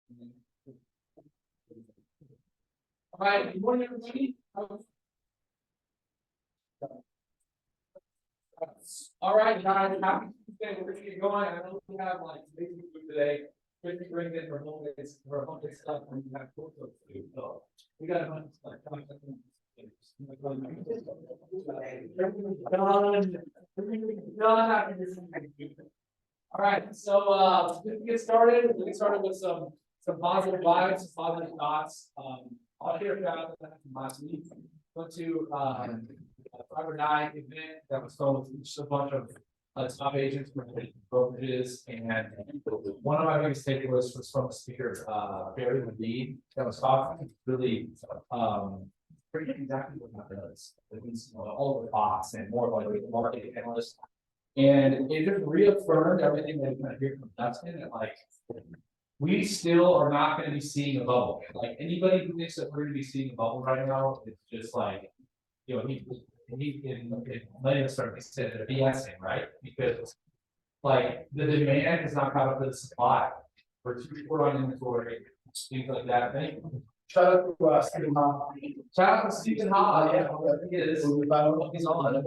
All right, good morning, everybody. All right, guys, happy Tuesday. We're gonna get going. I know we have like amazing food today. Christy brings in her homemade stuff, and we have food. So we got a bunch of stuff coming up. All right, so let's get started. We'll get started with some positive vibes, some positive thoughts. I'll share about that from last week. Went to Friday night event that was filled with just a bunch of top agents from brokerages, and one of my biggest takeaways was from the speaker, Barry Levine, that was talking really pretty exactly what that does. It means all over the box and more like a market analyst. And it just reaffirmed everything that we kind of hear from Dustin, and like we still are not going to be seeing a bubble. Like anybody who thinks that we're going to be seeing a bubble right now, it's just like, you know, he in many of us are considered BSing, right? Because like the demand has not caught up to the supply. We're too short on inventory, things like that. Shout out to Stephen Ha. Shout out to Stephen Ha. Yeah, he is. He's on.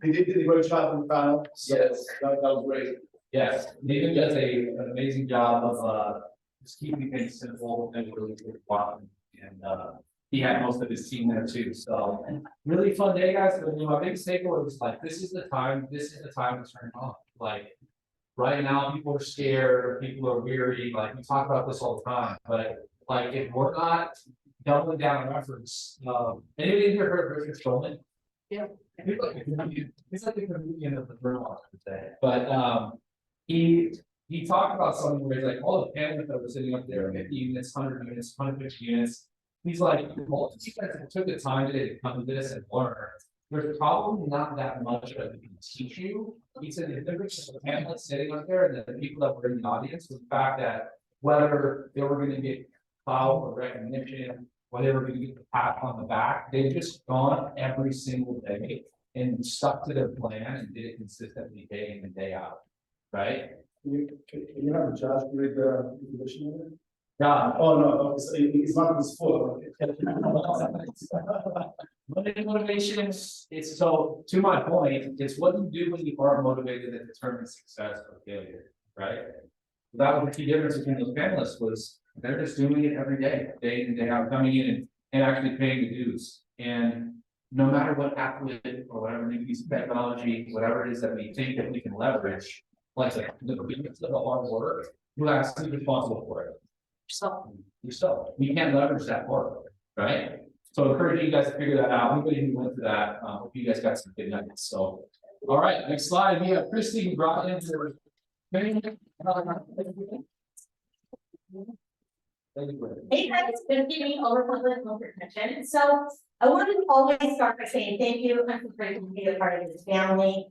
He did a great job in the final. Yes, that was great. Yes, Nathan does an amazing job of just keeping things simple and really good quality. And he had most of his team there too. So really fun day, guys. But my biggest takeaway was like, this is the time to turn on. Like right now, people are scared, people are weary. Like we talk about this all the time, but like if we're not doubling down on efforts, anybody here heard of Richard Stallman? Yeah, he's like the comedian of the room, I would say. But he talked about something where he's like, all the panelists that were sitting up there, 50 units, 100 units, 150 units. He's like, well, you guys took the time today to come to this and learn. There's probably not that much that we can teach you. He said if there was just a panelist sitting up there and the people that were in the audience, was the fact that whether they were going to get clout or recognition, whether they were going to get the pat on the back, they've just gone every single day and stuck to their plan and did it consistently day in and day out. Right? Can you have a judge read the dictionary? Yeah. Oh no, it's not his fault. Motivation is so to my point, it's what you do when you are motivated that determines success or failure, right? That was the key difference between those panelists was they're just doing it every day, day in and day out, coming in and actually paying the dues. And no matter what applet or whatever new piece of technology, whatever it is that we think that we can leverage, like the beginning of the hard work, who has to be responsible for it? Yourself. We can't leverage that work, right? So I encourage you guys to figure that out. Anybody who went to that, hope you guys got some good nuggets. So, all right, next slide. We have Christy who brought in for. Hey guys, it's been giving over public protection. So I wanted to always start by saying thank you. I'm so grateful to be a part of this family.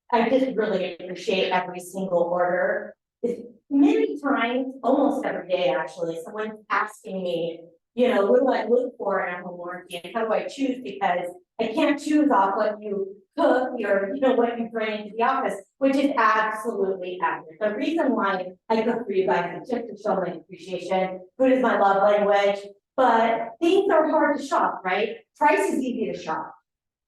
I just really appreciate every single order. Many times, almost every day actually, someone's asking me, you know, what do I look for in a home warranty and how do I choose? Because I can't choose off what you cook or, you know, what you bring into the office, which is absolutely accurate. The reason why I cook for you guys is just to show my appreciation. Food is my love language, but things are hard to shop, right? Price is easy to shop.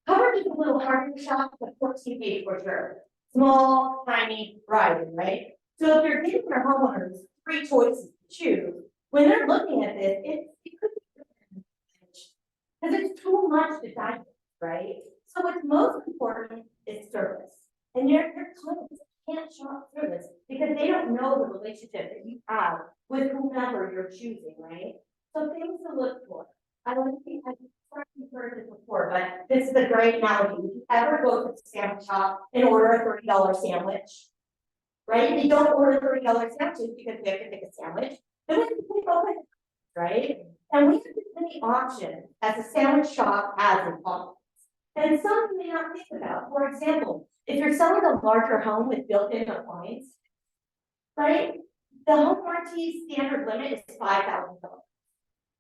Coverage is a little harder to shop, but 14 page for sure. Small, tiny variety, right? So if you're giving your homeowners 3 choices to choose, when they're looking at this, it could be because it's too much to digest, right? So what's most important is service. And your clients can't shop service because they don't know the relationship that you have with whomever you're choosing, right? So things to look for. I don't think I've heard this before, but this is a great analogy. If you ever go to the sandwich shop and order a $30 sandwich, right? You don't order $30 sandwiches because they have to pick a sandwich. Then we can pick open, right? And we have as many options as a sandwich shop has in Palm. And some you may not think about. For example, if you're selling a larger home with built-in appliance, right? The home warranty standard limit is $5,000.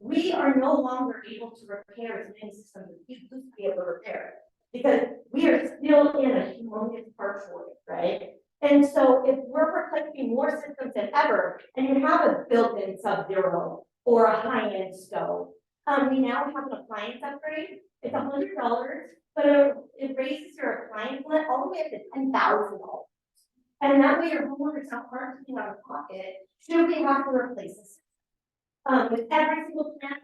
We are no longer able to repair as many systems as we used to be able to repair because we are still in a humongous part shortage, right? And so if we're replacing more systems than ever, and you have a built-in Sub-Zero or a high-end stove, we now have an appliance upgrade. It's $100, but it raises your appliance limit all the way up to $10,000. And that way your homeowners not hardly out of pocket, should we have to replace this? With every single plan,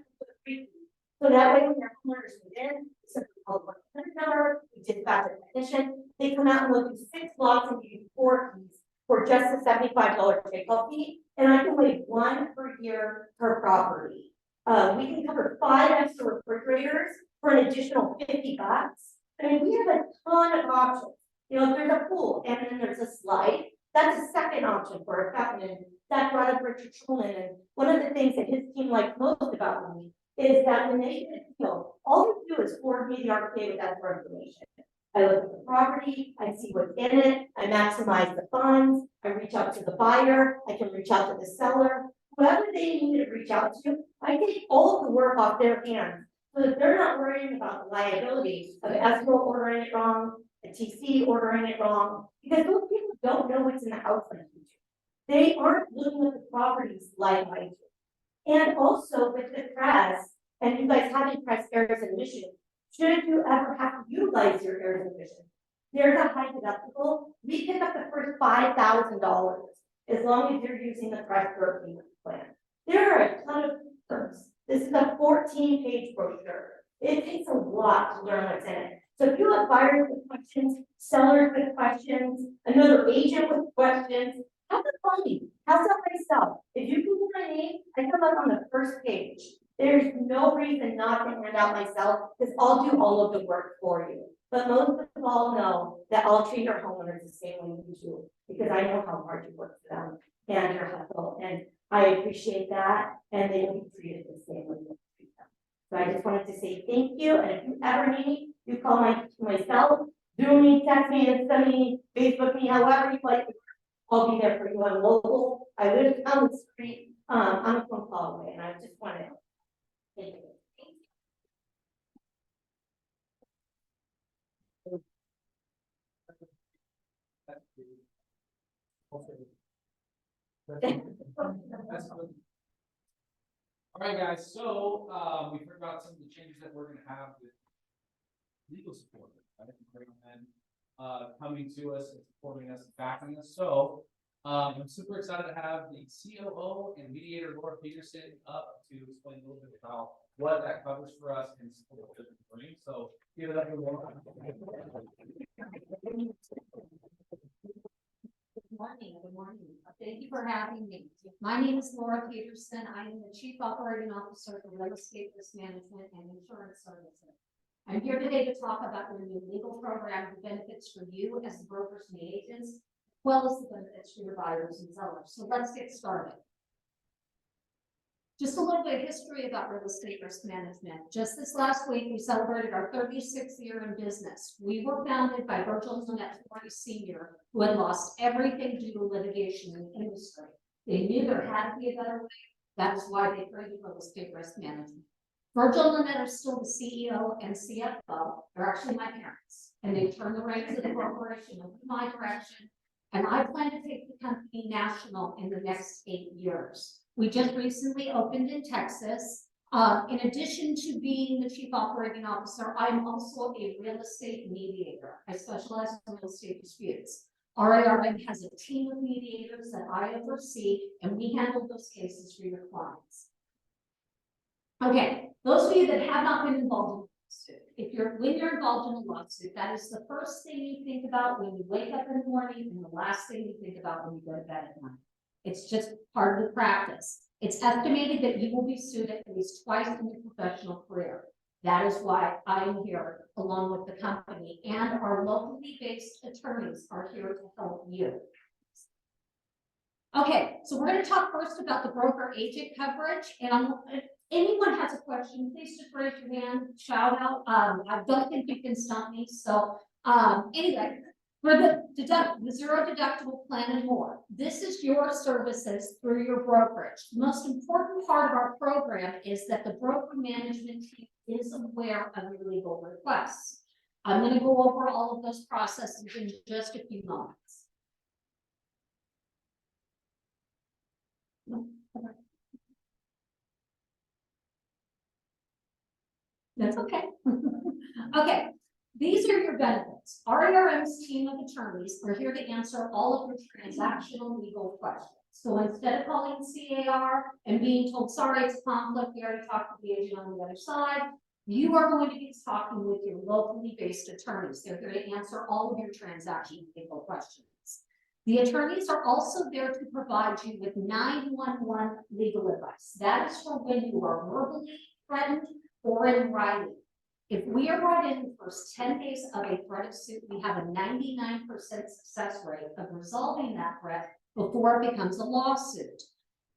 so that way when your homeowners move in, simply call the 100 number, we dispatch a technician, they come out and look at 6 blocks and give you 4 keys for just a $75 takeoff fee, and I can waive 1 per year per property. We can cover 5 extra refrigerators for an additional $50. I mean, we have a ton of options. You know, if there's a pool and then there's a slide, that's a second option for a feminine. That brought up Richard Schulman, and one of the things that his team liked most about me is that when they get a deal, all they do is forward me the RPA with that information. I look at the property, I see what's in it, I maximize the funds, I reach out to the buyer, I can reach out to the seller, whoever they need to reach out to, I take all of the work off their hands so that they're not worrying about the liability of escrow ordering it wrong, a TC ordering it wrong, because those people don't know what's in the house in the future. They aren't looking at the properties like I do. And also with the press, and you guys having press errors and emissions, should you ever have to utilize your errors and emissions, there's a high deductible. We pick up the first $5,000 as long as you're using the press payment plan. There are a ton of terms. This is a 14-page brochure. It takes a lot to learn what's in it. So if you have buyers with questions, sellers with questions, another agent with questions, have the money. How's that myself? If you Google my name, I come up on the first page. There's no reason not to hand out myself because I'll do all of the work for you. But most of all know that I'll treat your homeowners the same way you do because I know how hard you work for them and your hustle. And I appreciate that. And they will be treated the same way you treat them. So I just wanted to say thank you. And if you ever need me, you call myself, Zoom me, text me, Insta me, Facebook me, however you like. I'll be there for you. I'm local. I live down the street. I'm a phone call away, and I just want to thank you. All right, guys, so we heard about some of the changes that we're gonna have with legal support, right? Coming to us and supporting us and backing us. So I'm super excited to have the COO and mediator Laura Peterson up to explain a little bit about what that covers for us and support what we bring. So give it up to Laura. Good morning. Thank you for having me. My name is Laura Peterson. I am the Chief Operating Officer for Real Estate Risk Management and Insurance Services. I'm here today to talk about your new legal program that benefits for you as the brokers and the agents, as well as the benefits for your buyers and sellers. So let's get started. Just a little bit of history about real estate risk management. Just this last week, we celebrated our 36th year in business. We were founded by Virgil and Lynette Sr., who had lost everything due to litigation in the industry. They knew there had to be a better way. That is why they created real estate risk management. Virgil and Lynette are still the CEO and CFO. They're actually my parents, and they turned the reins of the corporation in my direction. And I plan to take the company national in the next 8 years. We just recently opened in Texas. In addition to being the Chief Operating Officer, I'm also a real estate mediator. I specialize in real estate disputes. RIRM has a team of mediators that I oversee, and we handle those cases for your clients. Okay, those of you that have not been involved in a lawsuit, when you're involved in a lawsuit, that is the first thing you think about when you wake up in the morning and the last thing you think about when you go to bed at night. It's just part of the practice. It's estimated that you will be sued at least twice in your professional career. That is why I'm here along with the company, and our locally based attorneys are here to help you. Okay, so we're going to talk first about the broker agent coverage. And if anyone has a question, please just raise your hand, shout out. I don't think you can stump me. So anyway, for the zero deductible plan and more, this is your services through your brokerage. The most important part of our program is that the broker management team is aware of your legal requests. I'm going to go over all of those processes in just a few moments. That's okay. Okay, these are your benefits. RERM's team of attorneys are here to answer all of your transactional legal questions. So instead of calling CAR and being told, sorry, it's a conflict, we already talked to the agent on the other side, you are going to be talking with your locally based attorneys. They're here to answer all of your transactional legal questions. The attorneys are also there to provide you with 911 legal advice. That is for when you are verbally threatened or in writing. If we are brought in the first 10 days of a threat of suit, we have a 99% success rate of resolving that threat before it becomes a lawsuit.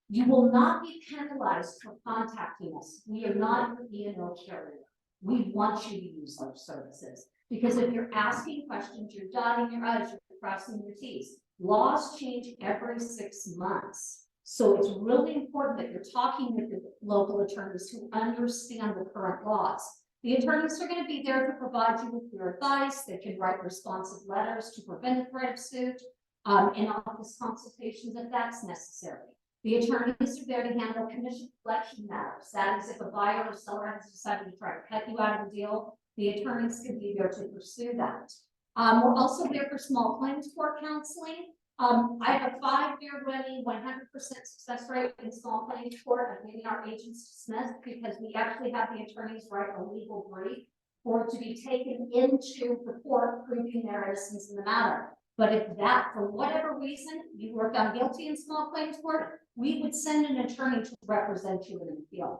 You will not be penalized for contacting us. We are not your E&O carrier. We want you to use our services because if you're asking questions, you're dotting your I's, you're crossing your T's. Laws change every 6 months. So it's really important that you're talking with the local attorneys who understand the current laws. The attorneys are going to be there to provide you with your advice. They can write responsive letters to prevent a threat of suit, and office consultations if that's necessary. The attorneys are there to handle commission collection matters. That is if a buyer or seller has decided to try to cut you out of the deal, the attorneys can be there to pursue that. We're also there for small claims court counseling. I have a 5-year running 100% success rate in small claims court. I'm getting our agents dismissed because we actually have the attorneys write a legal brief for it to be taken into the court proving their innocence in the matter. But if that, for whatever reason, you were found guilty in small claims court, we would send an attorney to represent you in the field.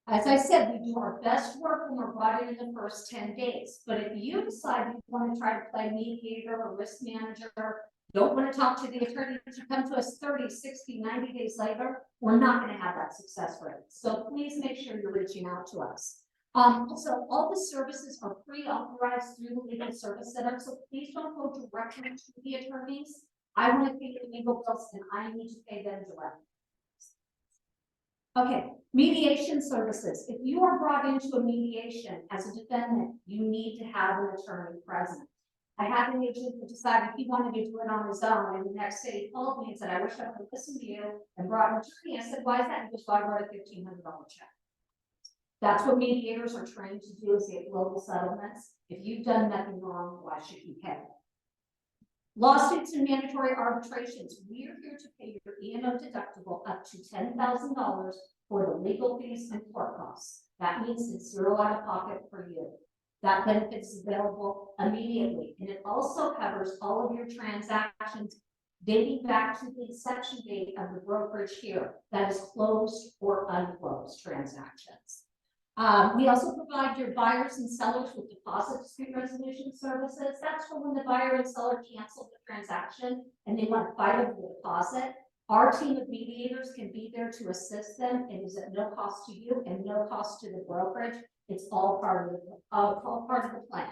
As I said, we do our best work when we're brought in the first 10 days. But if you decide you want to try to play mediator or risk manager, don't want to talk to the attorney, you come to us 30, 60, 90 days later, we're not going to have that success rate. So please make sure you're reaching out to us. Also, all the services are pre-authorized through the legal service center, so please don't go directly to the attorneys. I want to pay the legal bills and I need to pay them directly. Okay, mediation services. If you are brought into a mediation as a defendant, you need to have an attorney present. I had an agent who decided he wanted to do it on his own, and the next day he called me and said, I wish I could listen to you, and brought an attorney. I said, why is that? He goes, well, I wrote a $1,500 check. That's what mediators are trained to do, is get global settlements. If you've done nothing wrong, why should you pay? Lawsuits and mandatory arbitrations. We are here to pay your E&O deductible up to $10,000 for the legal fees and court costs. That means it's zero out of pocket for you. That benefit is available immediately. And it also covers all of your transactions dating back to the inception date of the brokerage here. That is closed or unclosed transactions. We also provide your buyers and sellers with deposit dispute resolution services. That's for when the buyer and seller cancel the transaction and they want to fight over the deposit. Our team of mediators can be there to assist them. It is at no cost to you and no cost to the brokerage. It's all part of the plan.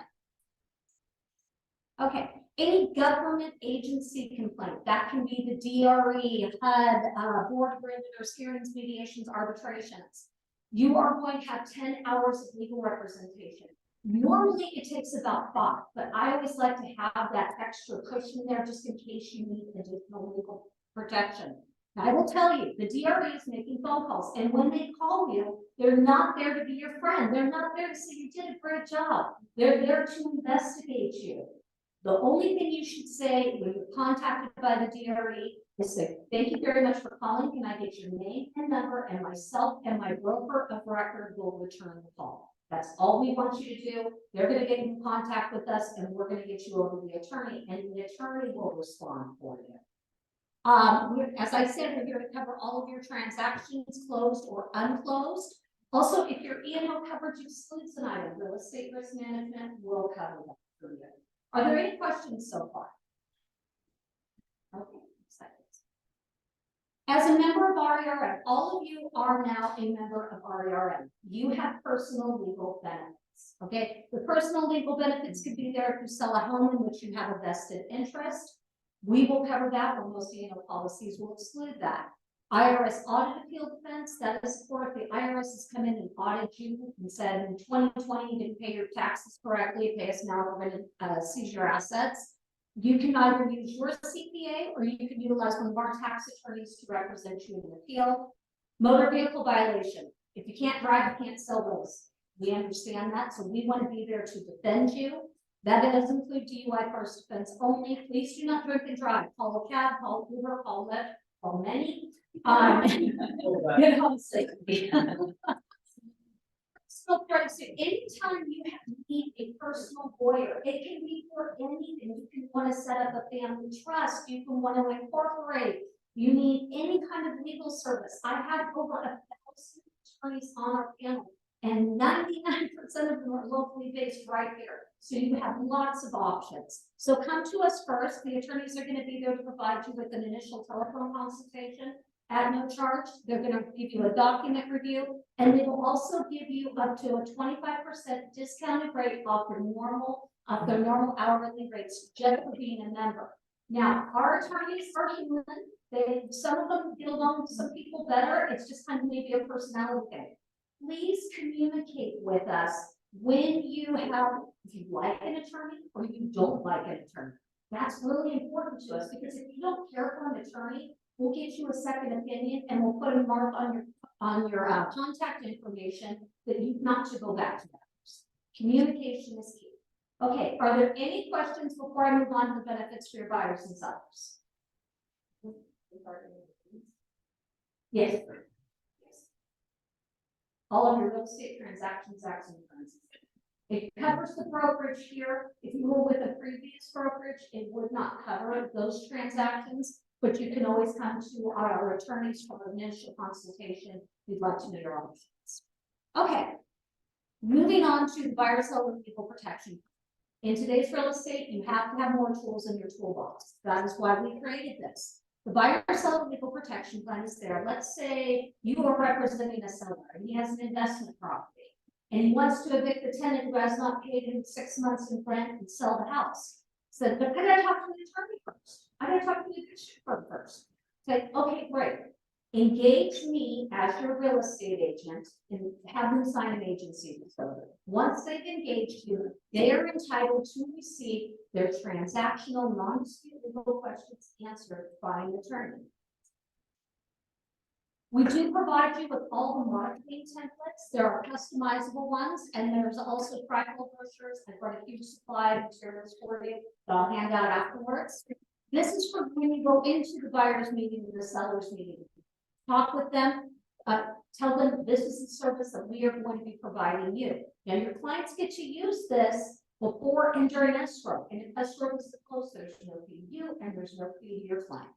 Okay, any government agency complaint, that can be the DRE, HUD, Board of Regulators, hearings, mediations, arbitrations. You are going to have 10 hours of legal representation. Normally it takes about 5, but I always like to have that extra cushion there just in case you need additional legal protection. Now, I will tell you, the DRE is making phone calls, and when they call you, they're not there to be your friend. They're not there to say you did a great job. They're there to investigate you. The only thing you should say when you're contacted by the DRE is say, thank you very much for calling. Can I get your name and number, and myself and my broker of record will return the call. That's all we want you to do. They're going to get in contact with us, and we're going to get you over to the attorney, and the attorney will respond for you. As I said, we're here to cover all of your transactions, closed or unclosed. Also, if your E&O coverage excludes an item, real estate risk management will cover that for you. Are there any questions so far? Okay. As a member of RERM, all of you are now a member of RERM. You have personal legal benefits. Okay, the personal legal benefits could be there if you sell a home in which you have a vested interest. We will cover that, or most E&O policies will exclude that. IRS audit appeal defense, that is for if the IRS has come in and audited you and said in 2020 you didn't pay your taxes correctly, pay us now, we're going to seize your assets. You can either use your CPA or you can utilize one of our tax attorneys to represent you in an appeal. Motor vehicle violation. If you can't drive, you can't sell those. We understand that, so we want to be there to defend you. That does include DUI first offense only. Please do not drink and drive. Call a cab, call Uber, call Lyft, call many. You know, safety. So, anytime you need a personal lawyer, it can be for anything. You can want to set up a family trust. You can want to incorporate. You need any kind of legal service. I had over 1,000 attorneys on our panel, and 99% of them are locally based right here. So you have lots of options. So come to us first. The attorneys are going to be there to provide you with an initial telephone consultation at no charge. They're going to give you a document review, and they will also give you up to a 25% discounted rate off their normal hourly rates just for being a member. Now, our attorneys are human. Some of them get along with some people better. It's just kind of maybe a personality thing. Please communicate with us when you have, if you like an attorney or you don't like an attorney. That's really important to us, because if you don't care for an attorney, we'll get you a second opinion and we'll put a mark on your contact information that you not to go back to that person. Communication is key. Okay, are there any questions before I move on to the benefits for your buyers and sellers? Yes. Yes. All of your real estate transactions, tax and currency. It covers the brokerage here. If you were with a previous brokerage, it would not cover those transactions, but you can always come to our attorneys for an initial consultation. We'd like to know your options. Okay, moving on to the buyer seller legal protection. In today's real estate, you have to have more tools in your toolbox. That is why we created this. The buyer seller legal protection plan is there. Let's say you are representing a seller and he has an investment property and he wants to evict the tenant who has not paid him 6 months in rent and sell the house. So, but I gotta talk to the attorney first. I gotta talk to the eviction firm first. Say, okay, great. Engage me as your real estate agent and have them sign an agency disclosure. Once they've engaged you, they are entitled to receive their transactional non-dispute legal questions answered by an attorney. We do provide you with all the marketing templates. There are customizable ones, and there's also tribal brochures. I've got a huge supply of materials for you that I'll hand out afterwards. This is for when you go into the buyer's meeting and the seller's meeting. Talk with them, tell them this is the service that we are going to be providing you. Now, your clients get to use this before and during escrow. And if escrow is closed, there's no fee to you and there's no fee to your client.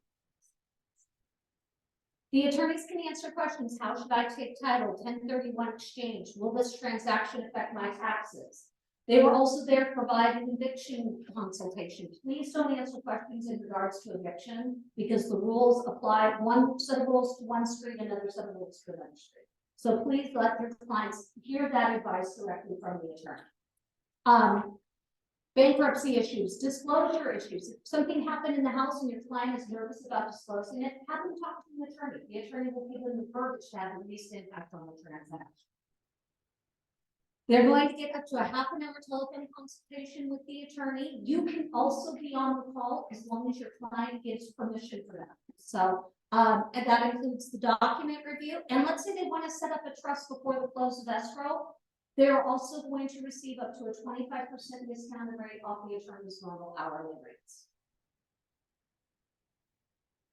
The attorneys can answer questions. How should I take title? 1031 exchange. Will this transaction affect my taxes? They were also there to provide an eviction consultation. Please don't answer questions in regards to eviction, because the rules apply one set of rules to one street, another set of rules to another street. So please let your clients hear that advice directly from the attorney. Bankruptcy issues, disclosure issues. If something happened in the house and your client is nervous about disclosing it, have them talk to an attorney. The attorney will give them the verbiage to have the least impact on the transaction. They're going to get up to a half-an-hour telephone consultation with the attorney. You can also be on the call as long as your client gives permission for that. So, and that includes the document review. And let's say they want to set up a trust before the close of escrow. They're also going to receive up to a 25% discounted rate off the attorney's normal hourly rates.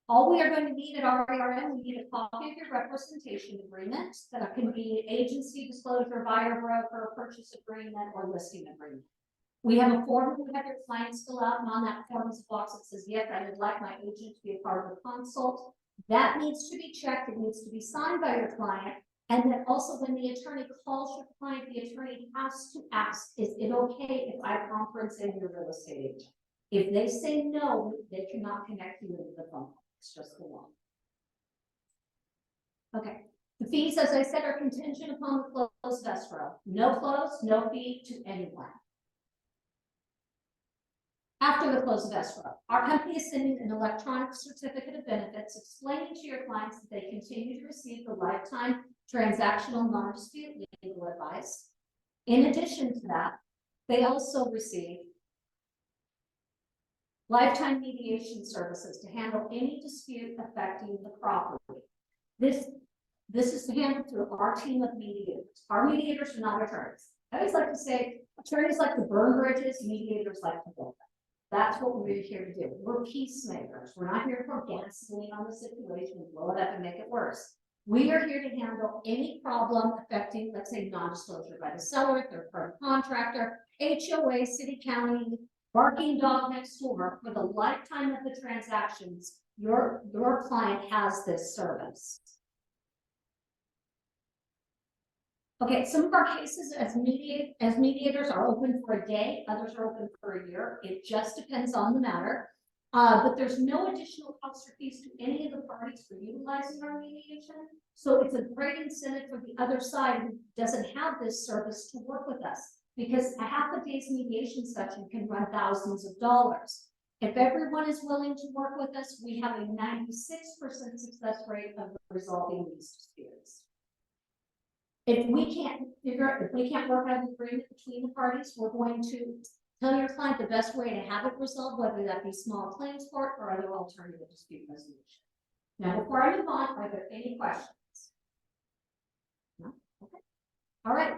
All we are going to need at RERM, we need a copy of your representation agreement that can be agency disclosure, buyer broker, purchase agreement, or listing agreement. We have a form we have your clients fill out, and on that form is a box that says, yes, I would like my agent to be a part of the consult. That needs to be checked. It needs to be signed by your client. And then also when the attorney calls your client, the attorney has to ask, is it okay if I conference in your real estate agent? If they say no, they cannot connect you into the phone. It's just the law. Okay. The fees, as I said, are contingent upon the close of escrow. No close, no fee to anyone. After the close of escrow, our company is sending an electronic certificate of benefits explaining to your clients that they continue to receive the lifetime transactional non-dispute legal advice. In addition to that, they also receive lifetime mediation services to handle any dispute affecting the property. This is handled through our team of mediators. Our mediators are not attorneys. I always like to say, attorneys like to burn bridges, mediators like to build them. That's what we're here to do. We're peacemakers. We're not here to pour gasoline on the situation and blow it up and make it worse. We are here to handle any problem affecting, let's say, non-disclosure by the seller, third-party contractor, HOA, city, county, barking dog next door. For the lifetime of the transactions, your client has this service. Okay, some of our cases as mediators are open for a day, others are open for a year. It just depends on the matter. But there's no additional cost or fees to any of the parties for utilizing our mediation. So it's a great incentive for the other side who doesn't have this service to work with us, because a half a day's mediation session can run thousands of dollars. If everyone is willing to work with us, we have a 96% success rate of resolving these disputes. If we can't work out an agreement between the parties, we're going to tell your client the best way to have it resolved, whether that be small claims court or other alternative dispute resolution. Now, before I move on, are there any questions? No? Okay. All right.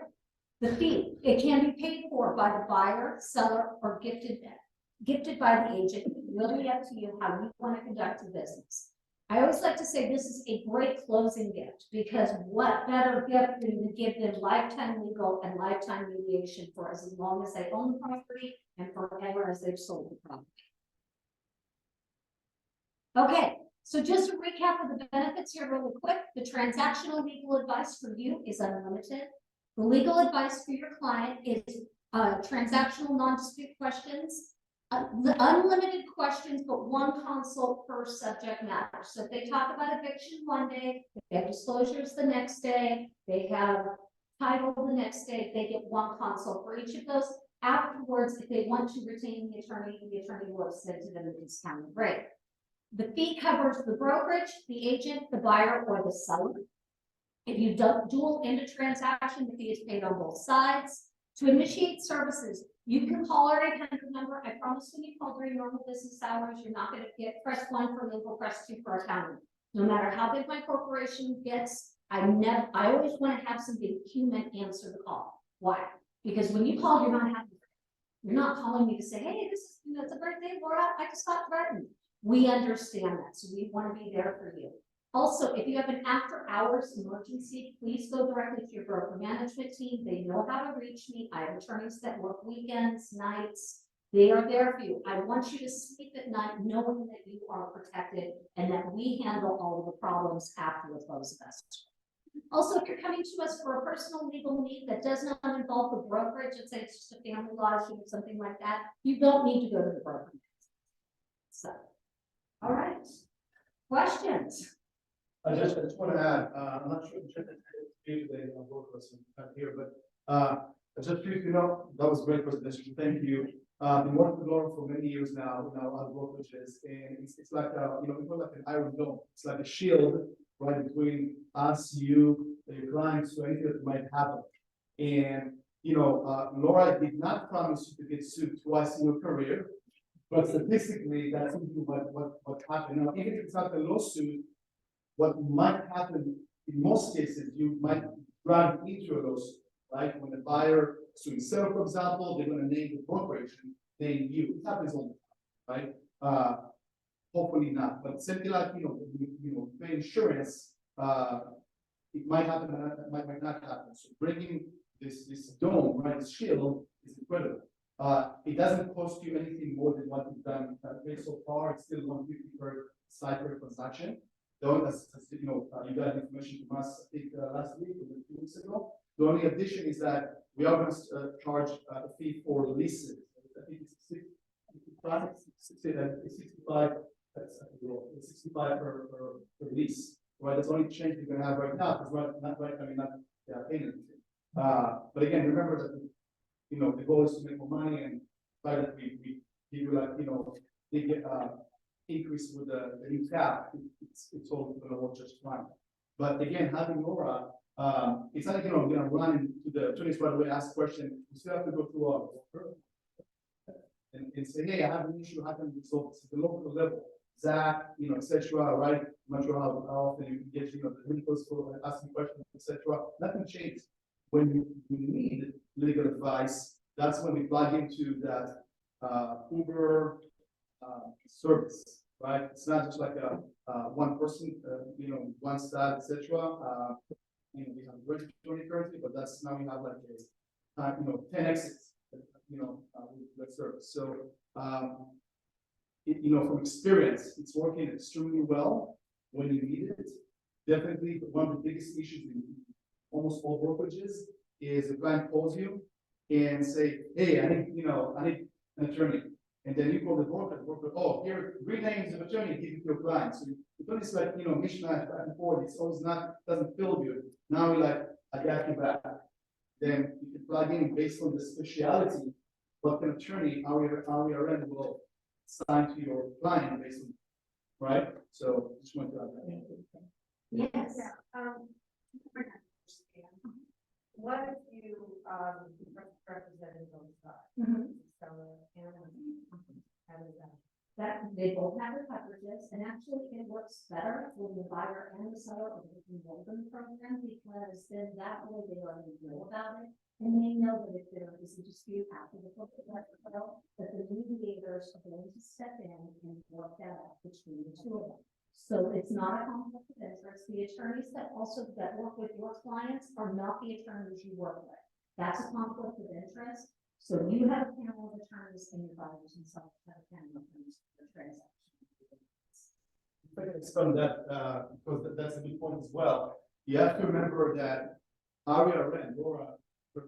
The fee, it can be paid for by the buyer, seller, or gifted by the agent. It will be up to you how you want to conduct the business. I always like to say this is a great closing gift, because what better gift than to give them lifetime legal and lifetime mediation for as long as they own the property and forever as they've sold the property. Okay, so just a recap of the benefits here really quick. The transactional legal advice for you is unlimited. The legal advice for your client is transactional non-dispute questions. The unlimited questions, but one consult per subject matter. So if they talk about eviction one day, if they have disclosures the next day, they have title the next day, they get one consult for each of those. Afterwards, if they want to retain the attorney will extend to them a discounted rate. The fee covers the brokerage, the agent, the buyer, or the seller. If you dual end a transaction, the fee is paid on both sides. To initiate services, you can call our 800 number. I promise when you call during normal business hours, you're not going to get press 1 for legal, press 2 for accounting. No matter how big my corporation gets, I always want to have somebody human answer the call. Why? Because when you call, you're not happy. You're not calling me to say, hey, this is, it's a birthday, Laura, I just got threatened. We understand that, so we want to be there for you. Also, if you have an after-hours emergency, please go directly to your broker management team. They know how to reach me. I have attorneys that work weekends, nights. They are there for you. I want you to sleep at night knowing that you are protected and that we handle all of the problems after the close of escrow. Also, if you're coming to us for a personal legal need that does not involve the brokerage, let's say it's just a family law issue or something like that, you don't need to go to the broker. So, all right. Questions? I just want to add, I'm not sure if today on board was here, but just for you to know, that was a great presentation. Thank you. Been working with Laura for many years now, our brokerages, and it's like we call like an iron dome. It's like a shield right between us, you, your clients, so anything that might happen. And Laura did not promise you to get sued twice in your career, but statistically, that's what happened. Now, even if it's not a lawsuit, what might happen in most cases, you might run into a lawsuit, right? When the buyer suing seller, for example, they're going to name the brokerage and name you. It happens all the time, right? Hopefully not, but something like pay insurance, it might happen, it might not happen. So bringing this dome, right, this shield, is incredible. It doesn't cost you anything more than what you've done so far. It's still $150 per side per transaction. Though, as you got information from us, I think last week or 2 weeks ago. The only addition is that we are going to charge a fee for leases. I think it's 65. That's 65 per lease. Right, that's the only change you're going to have right now. Because not paying anything. But again, remember that the goal is to make more money, and by that we give you big increase with the new cap. It's all going to work just fine. But again, having Laura, it's not like we're going to run into the attorneys right away, ask questions. We still have to go through our broker. and say, hey, I have an issue, how can we resolve this at the local level? Zach, et cetera, right? I'm not sure how often you can get, the inputs for asking questions, et cetera. Nothing changes. When you need legal advice, that's when we plug into that Uber service, right? It's not just like a one person, one style, et cetera. We have virtual attorney currently, but that's now we have like a 10 exits, with the service. So, from experience, it's working extremely well when you need it. Definitely, one of the biggest issues in almost all brokerages is the client calls you and say, hey, I need an attorney. And then you call the broker, oh, here are 3 names of attorney, give it to your client. So it's always like, mishmash back and forth. It's always doesn't feel good. Now we're like, I got you back. Then you can plug in based on the speciality, what an attorney, RERN will assign to your client based on, right? So just want to add that. Yes. What if you, represented both sides? Mhm. Seller and how does that? That they both have their coverages, and actually it works better when the buyer and the seller are involved in the program, because then that way they already know about it. And they know that if there is a dispute after the corporate sale, that the mediators are going to step in and work that out between the two of them. So it's not a conflict of interest. The attorneys that work with your clients are not the attorneys you work with. That's a conflict of interest. So you have a panel of attorneys and your buyers and sellers have a panel of attorneys for the transaction. If I can expand that, because that's a good point as well. You have to remember that RERN, your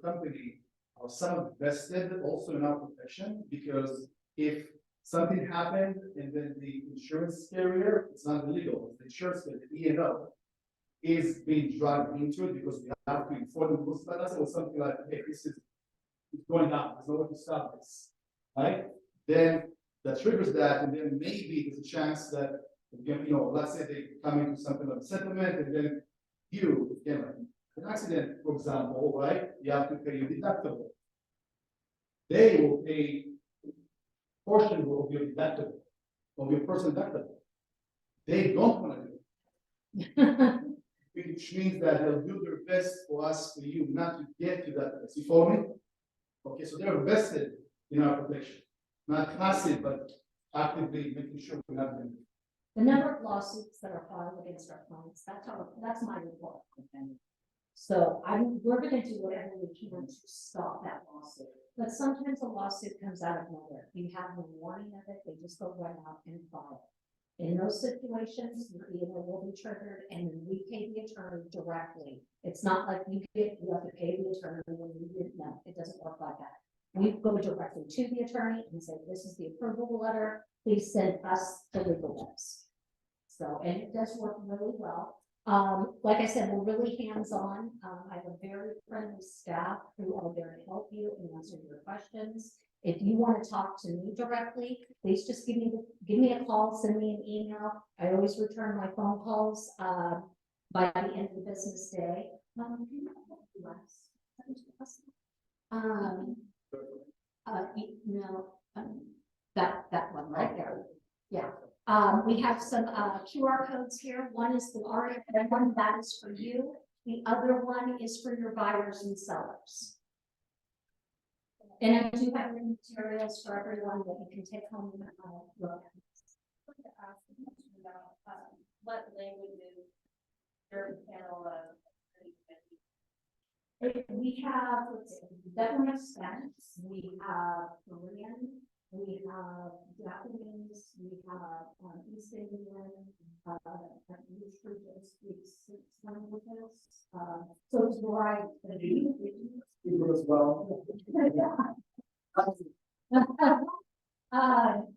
company, are somewhat vested also in our protection, because if something happened and then the insurance carrier, it's not illegal, the insurance carrier, the E&O, is being dragged into it because we have to inform them about us or something like, hey, this is going down, there's no way to stop this, right? Then that triggers that, and then maybe there's a chance that, let's say they come into something like a settlement, and then you, like an accident, for example, right? You have to pay your deductible. They will pay portion of your deductible, of your personal deductible. They don't want to do it. Which means that they'll do their best for us, for you, not to get to that place. You follow me? Okay, so they're invested in our protection. Not passive, but actively making sure we're not doing it. The number of lawsuits that are filed against our clients, that's my report. So we're gonna do whatever we can to stop that lawsuit. But sometimes a lawsuit comes out of nowhere. You have no warning of it, they just go right out and file. In those situations, your E&O will be triggered and then we pay the attorney directly. It's not like you have to pay the attorney when you didn't know. It doesn't work like that. We go directly to the attorney and say, this is the approval letter, please send us the legal notes. So, and it does work really well. Like I said, we're really hands-on. I have a very friendly staff who are there to help you and answer your questions. If you want to talk to me directly, please just give me a call, send me an email. I always return my phone calls by the end of the business day. That one right there. Yeah. We have some QR codes here. One is the RFN one, that is for you. The other one is for your buyers and sellers. And I do have materials for everyone that you can take home and look at. I'd like to ask a question about what languages your panel We have, let's see, definitely have Spanish, we have Korean, we have Japanese, we have East Indian, which speaks 6 languages. So it's variety. Hebrew as well.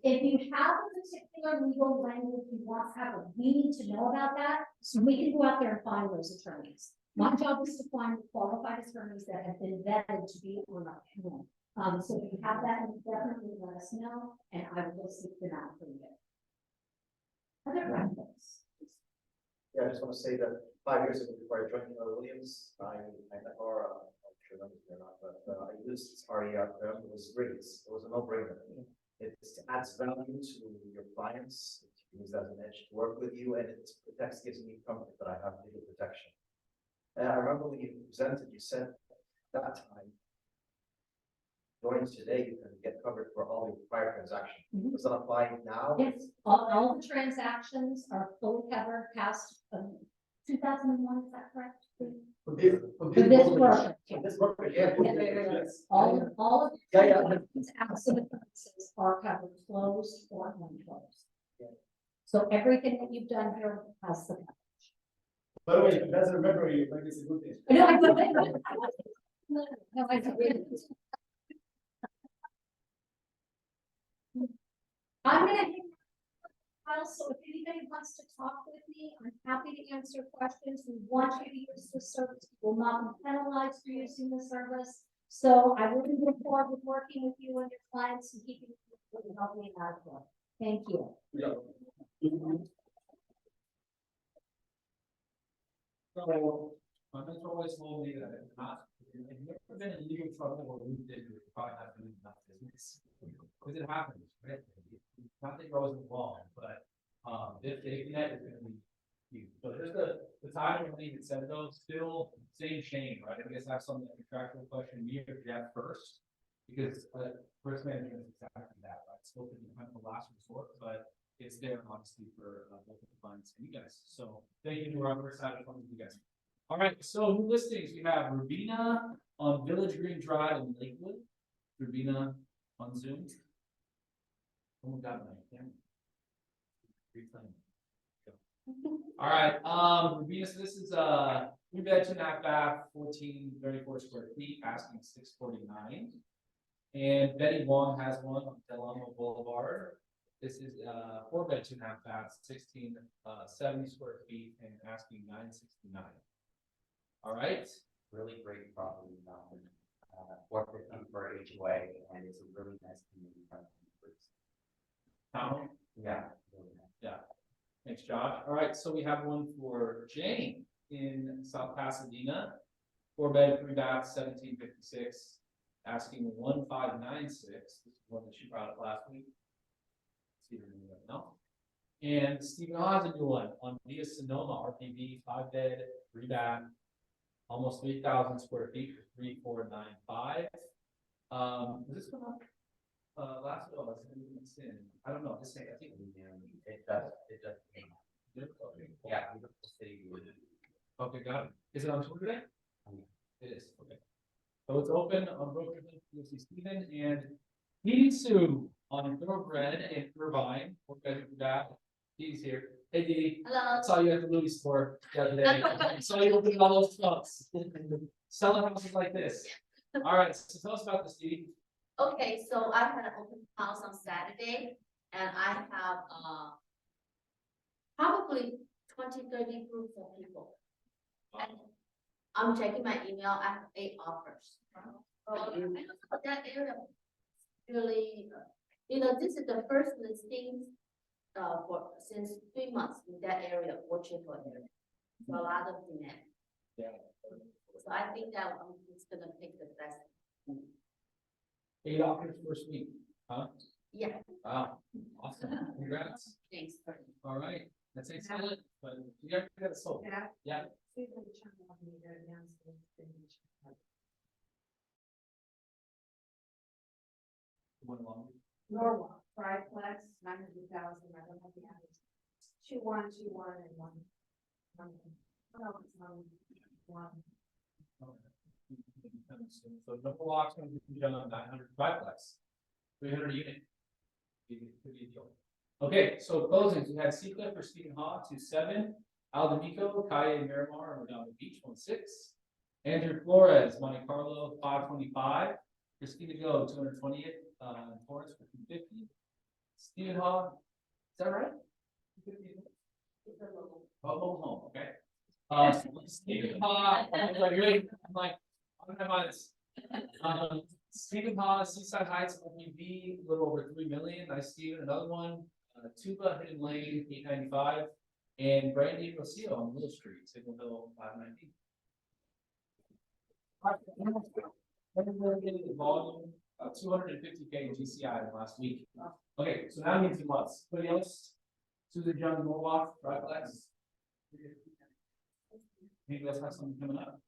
If you have a particular legal language you want to have, we need to know about that, so we can go out there and find those attorneys. My job is to find qualified attorneys that have been vetted to be on our panel. So if you have that, definitely let us know, and I will seek them out for you. Other questions? Yeah, I just want to say that 5 years ago, before I joined Williams, I met Laura, I'm not sure if or not, but I used RERN. It was great. It was a no-brainer. It adds value to your clients, it use as an edge to work with you, and it protects, gives me comfort that I have legal protection. And I remember when you presented, you said that time, join today, you can get covered for all your prior transactions. Mhm. Does that apply now? Yes, all the transactions are fully covered past 2001, is that correct? For this, For this work, For this work, yeah. Yes. all of the Yeah, yeah. transactions outside the premises are covered, closed or unclosed. Yeah. So everything that you've done here has the. by the way, if it doesn't remember you, like it's a good thing. No, I don't. No, I don't. I'm gonna. So if anybody wants to talk with me, I'm happy to answer questions. We want you to use the service. We will not be penalized for using the service. So I really look forward to working with you and your clients and keeping you healthy and active. Thank you. So, my mentor always told me that if not, if you've never been in legal trouble or moved into it, you probably not doing enough business. Because it happens, right? Not that you're always involved, but, this safety net is gonna be huge. So there's the time when we said though, still same chain, right? I guess I have some contractual question, me or Jeff first. Because, risk management is exactly that, right? Still can be kind of a last resort, but it's there obviously for, both the clients and you guys. So thank you, we're excited for you guys. All right, so new listings, we have Rubina on Village Green Drive in Lakewood. Rubina on Zoom. Oh my God, my camera. Replaying. Go. All right, Rubina, so this is 3 bed, 2.5 bath, 1434 square feet, asking 649. And Betty Wong has one on Delano Boulevard. This is 4 bed, 2.5 baths, 1670 square feet, and asking 969. All right. Really great property, work with them for HOA, and it's a really nice community. Tom? Yeah. Really nice. Yeah. Thanks, Josh. All right, so we have one for Jane in South Pasadena. 4 bed, 3 bath, 1756, asking 1596. This is one that she brought up last week. See if you know. And Stephen Haas a new one on Via Sonoma RPV, 5 bed, 3 bath, almost 3,000 square feet for 3495. Was this one up? Last one, it's in. I don't know. This thing, I think It does. Yeah, we look the city. Okay, got it. Is it on tour today? It is, okay. So it's open on Broken, you'll see Stephen and Dee Sue on Thoroughbred and Irvine. Okay, that. Dee's here. Hey Dee. Hello. I saw you at the movie store the other day. I saw you opening all those trucks. Selling houses like this. All right, so tell us about this, Dee. Okay, so I had an open house on Saturday and I have, probably 20-30 groups of people. And I'm checking my email, I have 8 offers. That area really, this is the first listing since 3 months in that area, Orchard area. So a lot of demand. Yeah. So I think that I'm just gonna pick the best. 8 offers first week, huh? Yeah, Wow, awesome. Congrats. thanks. All right, that's excellent, but you have to get it sold. Yeah. One longer. Norwalk, triplex, 900,000, I don't have the address. 2121 and one. No, it's one. So number lock's gonna be done on 900 triplex, 300 unit. Could be a deal. Okay, so closings, we had Seacliff for Stephen Haw, 27, Aldemico, Calle Miramar, and Redondo Beach, 16, Andrew Flores, Monte Carlo, 525, Christina Go, 220th, Torrance for 250, Stephen Haw, is that right? 250. Oh, home, okay. Stephen Haw, I was like, wait, I'm like, I'm gonna have this. Stephen Haw, Seaside Heights, OPV, a little over 3 million. Nice Stephen, another one. Tuba, Hidden Lane, 895, and Brandy Rocio on Middle Street, Signal Hill, 519. Volume, about 250K in GCI in the last week. Okay, so now we need 2 months. Anybody else? Susan Young, Norwalk, Triplex. Anybody else have something coming up?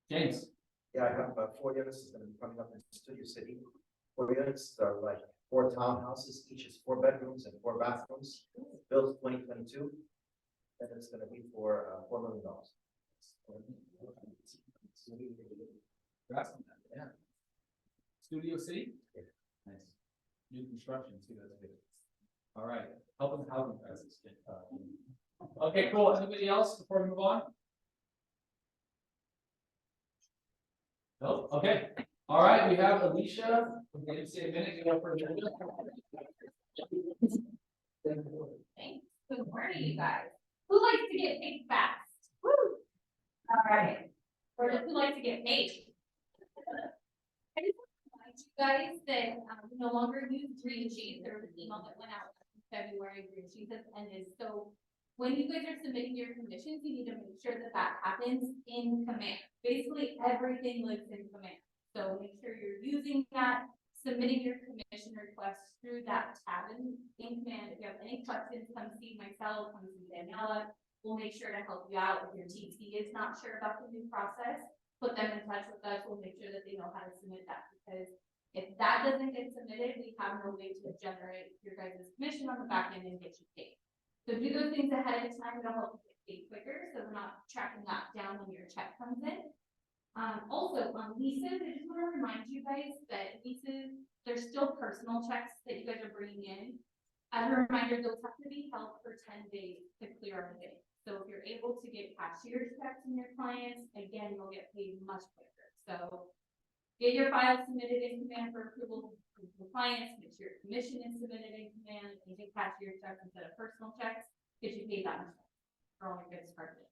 James? Yeah, I have about 4 units that's gonna be coming up in Studio City. 4 units are like 4 townhouses, each is 4 bedrooms and 4 bathrooms, built 2022. And it's gonna be for $4 million. Congrats on that. Yeah. Studio City? Yeah. Nice. New construction too, that's good. All right, helping the housing crisis. Okay, cool. Anybody else before we move on? No, okay. All right, we have Alicia. We can see a minute, you know, for Alicia. Thanks. Good morning, you guys. Who likes to get paid fast? Woo! All right. Or who likes to get paid? I just want to remind you guys that we no longer use green sheets. There was an email that went out in February, green sheets has ended. So when you guys are submitting your commissions, you need to make sure that that happens in command. Basically, everything lives in command. So make sure you're using that, submitting your commission requests through that tab in command. If you have any questions, come see myself, come see Daniela. We'll make sure to help you out. If your TC is not sure about the new process, put them in touch with us. We'll make sure that they know how to submit that, because if that doesn't get submitted, we have no way to generate your guys' commission on the back end and get you paid. So do those things ahead of time. It'll help you get paid quicker, so we're not tracking that down when your check comes in. Also on leases, I just want to remind you guys that leases, there's still personal checks that you guys are bringing in. As a reminder, those have to be held for 10 days to clear everything. So if you're able to get cashier's checks from your clients, again, you'll get paid much quicker. So get your file submitted in command for approval from the clients, make sure your commission is submitted in command, and get cashier's checks instead of personal checks, get you paid that much for all your good started.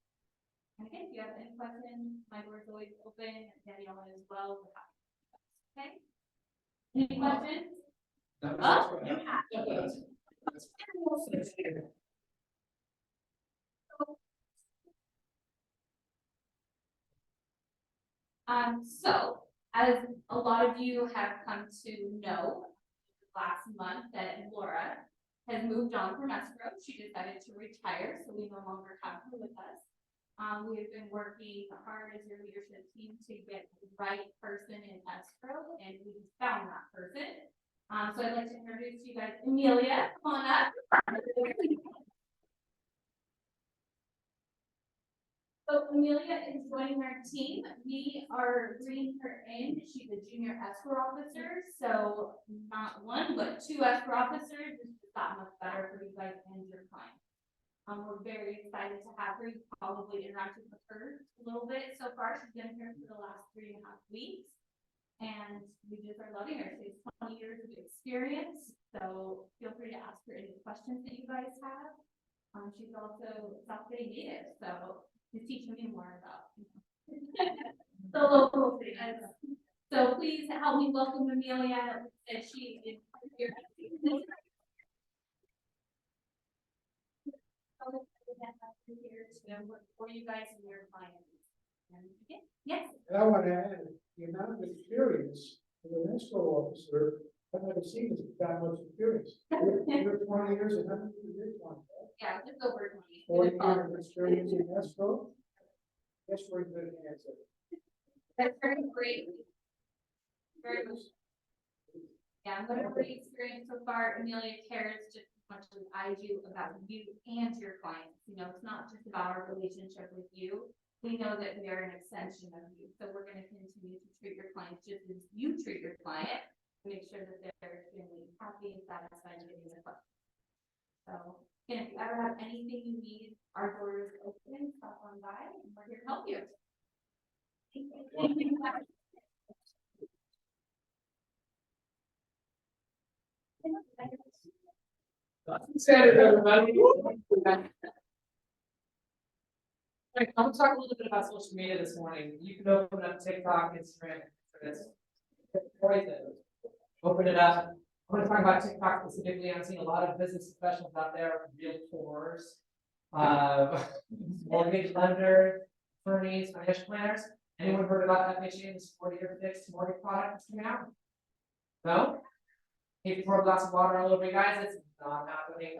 And again, if you have any questions, my door is always open, Daniela as well. Okay? Any questions? Oh, you have. So, as a lot of you have come to know, last month that Laura has moved on from escrow. She decided to retire, so we no longer have her with us. We have been working hard as your leadership team to get the right person in escrow, and we found that person. So I'd like to introduce you guys, Amelia, come on up. So Amelia is joining our team. We are bringing her in. She's a junior escrow officer, so not 1, but 2 escrow officers. This is that much better for you guys and your clients. We're very excited to have her. You probably interacted with her a little bit so far. She's been here for the last 3.5 weeks. And we just are loving her. She has 20 years of experience. So feel free to ask her any questions that you guys have. She's also South Bay native. So she's teaching me more about the local things. So please help me welcome Amelia. And she is here. For you guys and your clients. Yes. And I want to add, the amount of experience of an escrow officer, I've never seen this that much experience. You're 20 years and how many years? 20, right? Yeah, just over 20. 40 years of experience in escrow. That's very good answer. That's very great. Very much. Yeah, whatever the experience so far, Amelia cares just as much as I do about you and your clients. You know, it's not just about our relationship with you. We know that we are an extension of you. So we're going to continue to treat your clients just as you treat your client, to make sure that they're extremely happy and satisfied with the client. So again, if you ever have anything you need, our door is open, stop on by, and we're here to help you. Thank you. Standard, everybody. Right, I'm gonna talk a little bit about social media this morning. You can open up TikTok, Instagram for this. Right there. Open it up. I'm gonna talk about TikTok specifically. I'm seeing a lot of business professionals out there, realtors, mortgage lenders, attorneys, financial planners. Anyone heard about FHA's 40-year fixed mortgage product that's coming out? No? Hey, pour a glass of water all over you guys, it's not happening.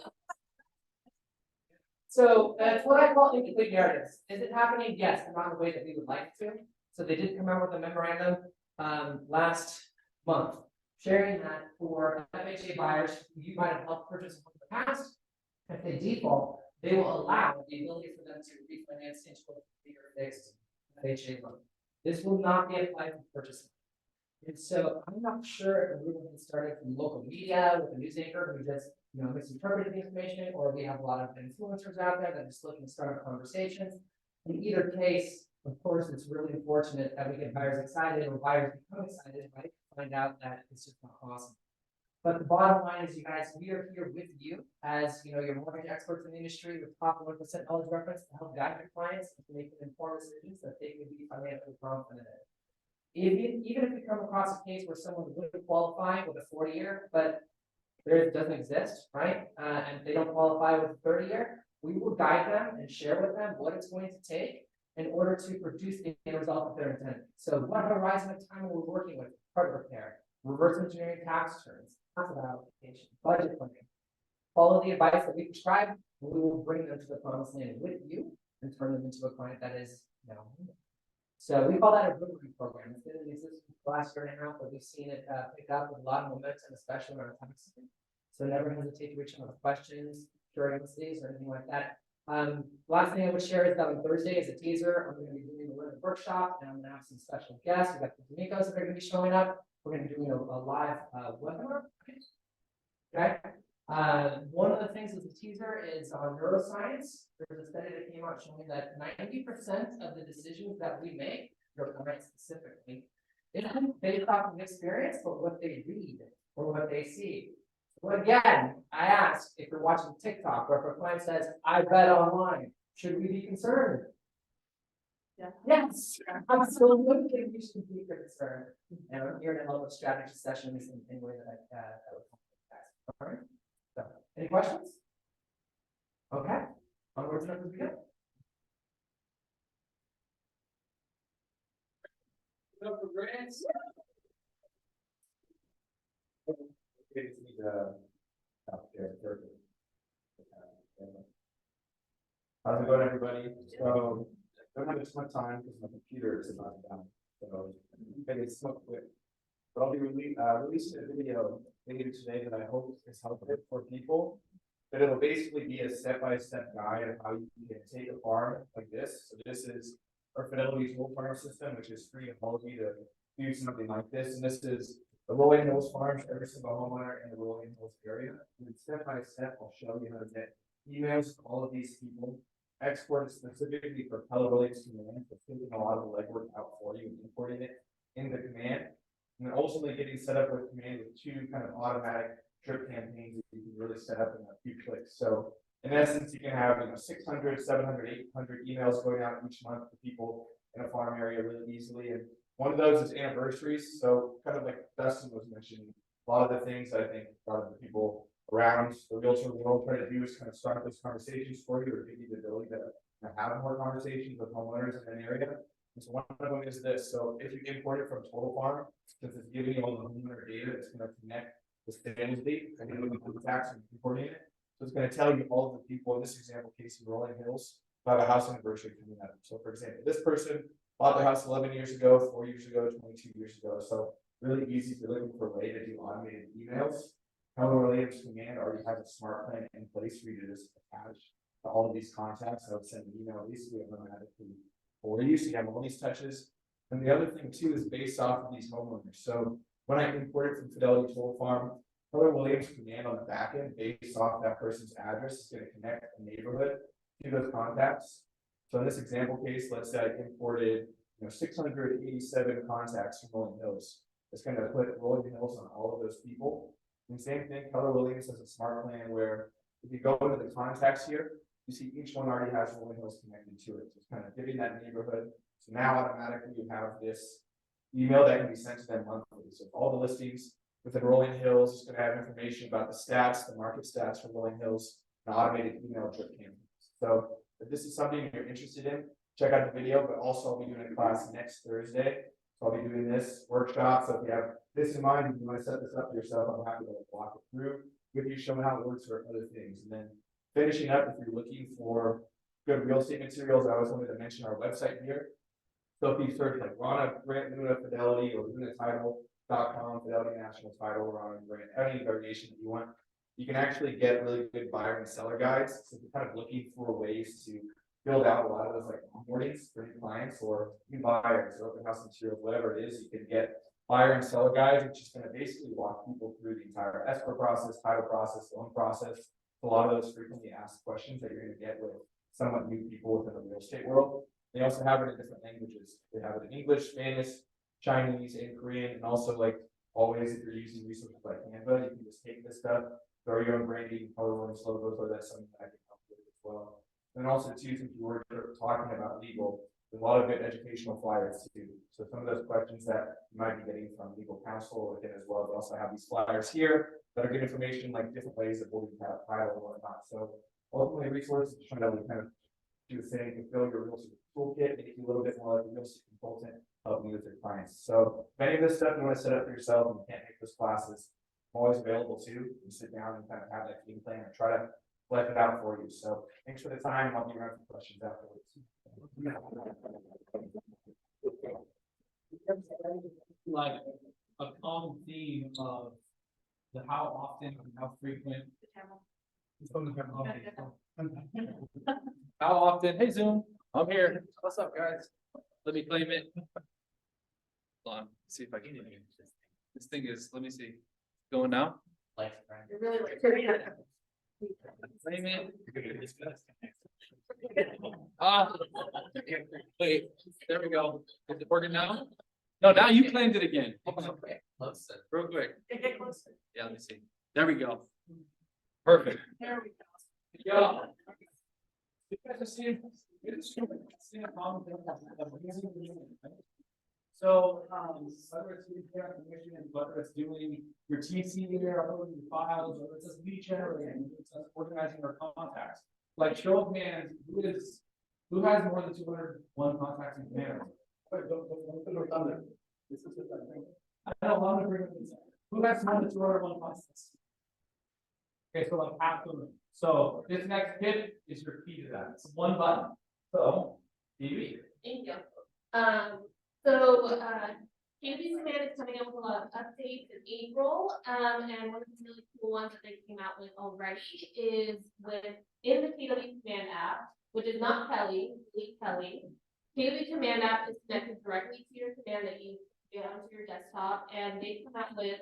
So that's what I call incomplete narratives. Is it happening? Yes, but not in the way that we would like it to. So they did come out with a memorandum last month, sharing that for FHA buyers who you might have helped purchase in the past. If they default, they will allow the ability for them to refinance into a fixed FHA loan. This will not be applied for purchasing. And so I'm not sure if we will get started from local media with a news anchor who just, misinterpreted the information, or we have a lot of influencers out there that are just looking to start conversations. In either case, of course, it's really unfortunate that we get buyers excited or buyers become excited, right? Find out that it's just not possible. But the bottom line is, you guys, we are here with you as, your mortgage experts in the industry with top 1% knowledge reference to help guide your clients to make informed decisions that they can be financially confident in. Even if we come across a case where someone wouldn't qualify with a 40-year, but there doesn't exist, right? And they don't qualify with a 30-year, we will guide them and share with them what it's going to take in order to produce the end result that they're intending. So what horizon of time are we working with? Credit repair, reverse engineering tax returns, asset allocation, budget planning. Follow the advice that we prescribe, and we will bring them to the promised land with you and turn them into a client that is, So we call that a boomerang program. It's been in existence for the last year and a half, but we've seen it pick up with a lot of momentum, especially around tax season. So never hesitate to reach out with questions, curiosities, or anything like that. Last thing I would share is that on Thursday is a teaser. I'm going to be doing the learning workshop, and I'm going to have some special guests. We've got the D'Amicos that are going to be showing up. We're going to be doing a live webinar. Okay. One of the things with the teaser is on neuroscience. There's a study that came out showing that 90% of the decisions that we make, your clients specifically, isn't based off of experience, but what they read or what they see. So again, I ask if you're watching TikTok or if a client says, I bet online, should we be concerned? Yeah. Yes, absolutely, we should be concerned. And I'm here to help with strategy sessions in any way that I would help you guys. All right. So, any questions? Okay. Onwards and upwards we go. Go for grants. How's it going, everybody? So, I don't have a ton of time because my computer is not down. So, maybe it's so quick. But I'll be releasing a video later today that I hope is helpful for people. But it'll basically be a step-by-step guide of how you can take a farm like this. So this is our Fidelity Tool Farm system, which is free of all of you to do something like this. And this is the Rolling Hills farms, every single homeowner in the Rolling Hills area. And step by step, I'll show you how to get emails to all of these people, export it specifically for Keller Williams command, so taking a lot of the legwork out for you and importing it into command. And then ultimately getting set up with command with 2 kind of automatic drip campaigns that you can really set up in a few clicks. So in essence, you can have 600, 700, 800 emails going out each month to people in a farm area really easily. And one of those is anniversaries. So kind of like Dustin was mentioning, a lot of the things I think a lot of the people around the realtor world try to do is kind of start those conversations for you or give you the ability to have more conversations with homeowners in an area. And so one of them is this. So if you import it from Total Farm, since it's giving you all the homeowner data, it's going to connect the sales date and the tax and importing it. So it's going to tell you all of the people in this example case in Rolling Hills about a house anniversary coming up. So for example, this person bought their house 11 years ago, 4 years ago, 22 years ago. So really easy if you're looking for a way to do automated emails. Keller Williams command already has a smart plan in place for you to just attach to all of these contacts. So send an email basically automatically for you. So you have all these touches. And the other thing too is based off of these homeowners. So when I import it from Fidelity Total Farm, Keller Williams command on the back end based off that person's address is going to connect the neighborhood to those contacts. So in this example case, let's say I imported 687 contacts from Rolling Hills. It's going to put Rolling Hills on all of those people. And same thing, Keller Williams has a smart plan where if you go into the contacts here, you see each one already has Rolling Hills connected to it. So it's kind of giving that neighborhood. So now automatically you have this email that can be sent to them monthly. So all the listings within Rolling Hills is going to have information about the stats, the market stats for Rolling Hills, and automated email drip campaigns. So if this is something you're interested in, check out the video, but also I'll be doing a class next Thursday. So I'll be doing this workshop, so if you have this in mind, if you want to set this up for yourself, I'm happy to walk it through with you, showing how it works for other things. And then finishing up, if you're looking for good real estate materials, I always wanted to mention our website here. So if you search like Rana, Grant, Luna, Fidelity, or LunaTitle.com, Fidelity National Title, Rana, Grant, any variation that you want, you can actually get really good buyer and seller guides. So if you're kind of looking for ways to build out a lot of those like onboardings for your clients, or you buyers or open house materials, whatever it is, you can get buyer and seller guides, which is going to basically walk people through the entire escrow process, title process, loan process. A lot of those frequently asked questions that you're going to get with somewhat new people within the real estate world. They also have it in different languages. They have it in English, Spanish, Chinese, and Korean, and also like always, if you're using resources like Canva, you can just take this stuff, throw your own branding, colorless logos, or that's something that I can help with as well. And also too, since you were talking about legal, there's a lot of good educational flyers too. So some of those questions that you might be getting from legal counsel again as well. They also have these flyers here that are good information, like different ways of holding have title and whatnot. So ultimately, resources to try to kind of do the same to build your real estate toolkit, make you a little bit more like a real estate consultant, helping you with your clients. So if any of this stuff you want to set up for yourself and you can't make those classes, I'm always available too. You sit down and kind of have that game plan and try to let it out for you. So thanks for the time. I'll be around for questions afterwards. Like a common theme of the how often and how frequent. How often? Hey Zoom, I'm here. What's up, guys? Let me claim it. Hold on, see if I can. This thing is, let me see. Going now? You're really like. Claim it. Ah, wait, there we go. Is it working now? No, now you claimed it again. Hold on. Real quick. Yeah, let me see. There we go. Perfect. There we go. Yeah. You guys are seeing a problem with using the unit, right? So, whether it's doing commission, whether it's doing your TC there, uploading your files, or it's just lead generating, it's just organizing our contacts. Like show of hands, who has more than 201 contacts in command? I don't want to bring up this. Who has more than 201 contacts? Okay, so like half of them. So this next tip is your key to that. It's one button. So, DB. Thank you. KWPV Command is coming up with a lot of updates in April. And one of the really cool ones that they came out with already is in the KW Command app, which is not Kelly, Lee Kelly. KW Command app is connected directly to your command that you get onto your desktop, and they come out with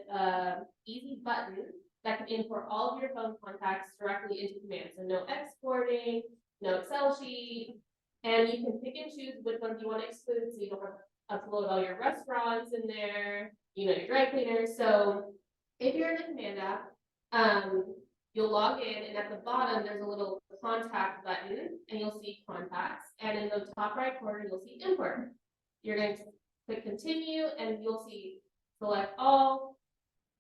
easy button that can import all of your phone contacts directly into command. So no exporting, no Excel sheet, and you can pick and choose which ones you want to exclude, so you don't have to upload all your restaurants in there, your dry cleaners. So if you're in the command app, you'll log in, and at the bottom there's a little contact button, and you'll see contacts, and in the top right corner you'll see import. You're going to click continue, and you'll see select all,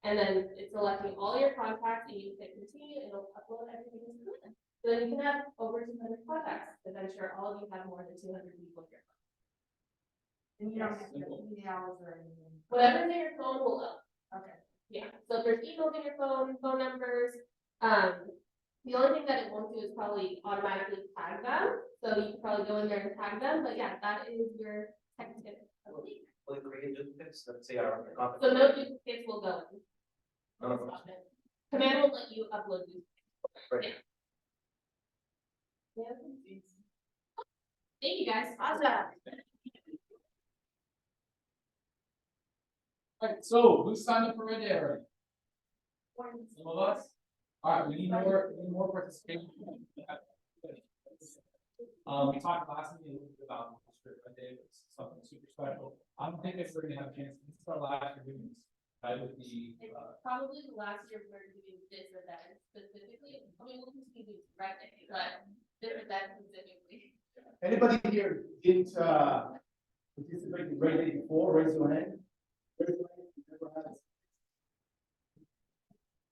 and then it's selecting all your contacts, and you click continue, and it'll upload everything into command. So then you can have over 200 contacts, because I'm sure all of you have more than 200 people in your phone. And you don't have to emails or anything. Whatever's in your phone will load. Okay. Yeah, so if there's emails in your phone numbers, the only thing that it won't do is probably automatically tag them. So you can probably go in there and tag them, but yeah, that is your tech tip of the week. Will it create duplicates? Let's say our contact. So no duplicates will go in. Oh. Command will let you upload duplicates. Right. Yeah. Thank you guys. Awesome. Alright, so who signed up for Red Day already? Some of us? Alright, we need more participation. We talked last meeting a little bit about Red Day, it's something super special. I'm thinking we're gonna have a chance, this is our last year doing this, right, with the, It's probably the last year we're doing this event specifically. I mean, we'll continue to do Red Day, but this event specifically. Anybody here didn't, participate in Red Day before, raise your hand. Raise your hand if you never had.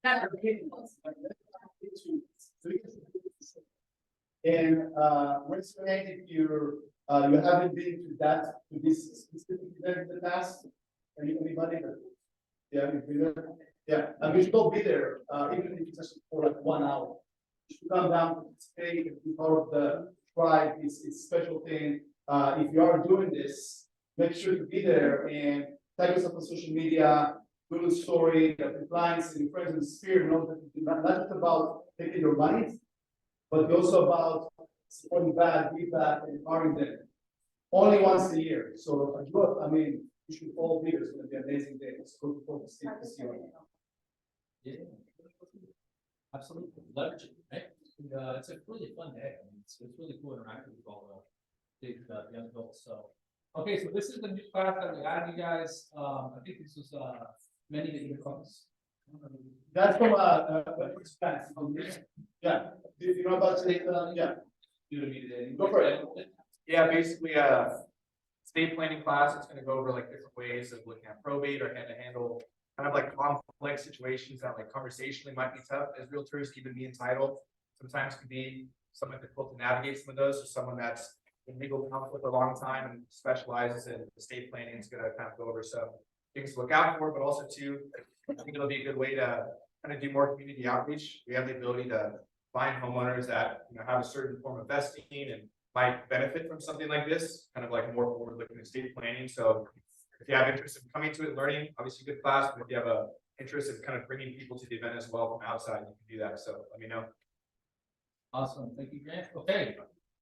And raise your hand if you haven't been to this specific event. the past? Anybody? Yeah, you've been there? Yeah, I mean, you should go be there, even if it's just for like 1 hour. You should come down, stay, be part of the tribe, it's a special thing. If you are doing this, make sure to be there and tag us up on social media, do the story, that the clients and your friends in the spirit know that it's not just about taking your money, but also about supporting back, give back, and empowering them. Only once a year, so I mean, you should all be there, it's gonna be an amazing day, it's good to see you. Yeah. Absolutely, leverage it, right? And, it's a really fun day, I mean, it's really cool interacting with all the big, young adults, so. Okay, so this is the new class that we had, you guys, I think this was, many that you comes. That's from, yeah, do you know about, yeah, Due to me today. Go for it. Yeah, basically, estate planning class, it's gonna go over like different ways of looking at probate or how to handle kind of like complex situations that like conversationally might be tough as realtors, even being titled. Sometimes can be somewhat difficult to navigate some of those, or someone that's in legal counsel for a long time and specializes in estate planning is gonna kind of go over some things to look out for, but also too, I think it'll be a good way to kind of do more community outreach. We have the ability to find homeowners that, you know, have a certain form of vesting and might benefit from something like this, kind of like more forward-looking estate planning. So if you have interest in coming to it, learning, obviously good class, but if you have a interest in kind of bringing people to the event as well from outside, you can do that. So let me know. Awesome, thank you, Grant. Okay,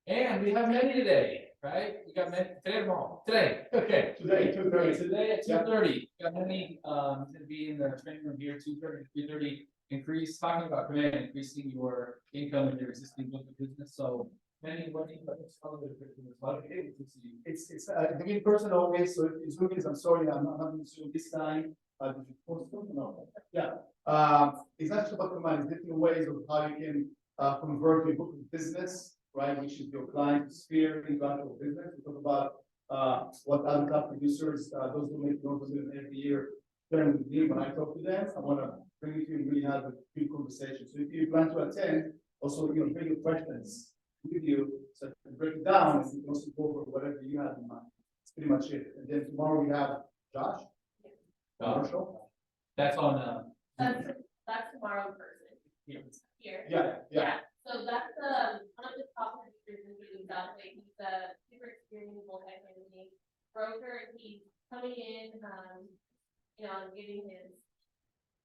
and we have many today, right? We got many today, or tomorrow, today, okay. Today, 2:30. Today at 2:30, got many, gonna be in the training room here, 2:30 to 3:30. Increase, talking about command, increasing your income in your existing book of business, so. Many, It's, the in person always, so if Zoom is, I'm sorry, I'm not having Zoom this time. Did you post them? No. Yeah, it's not just about command, it's different ways of how you can, convert your book of business, right, which is your client sphere into actual business. We talk about, what other top producers, those who make more than every year, sharing with me. When I talk to them, I wanna bring you to and really have a good conversation. So if you plan to attend, also, you know, bring your questions with you, so I can break it down and you can also go over whatever you have in mind. That's pretty much it. And then tomorrow we have Josh. Commercial. That's on, That's tomorrow in person. Here. Yeah. So that's, one of the top producers in Deaso. He's a super experienced multi-family broker, and he's coming in, you know, and giving his.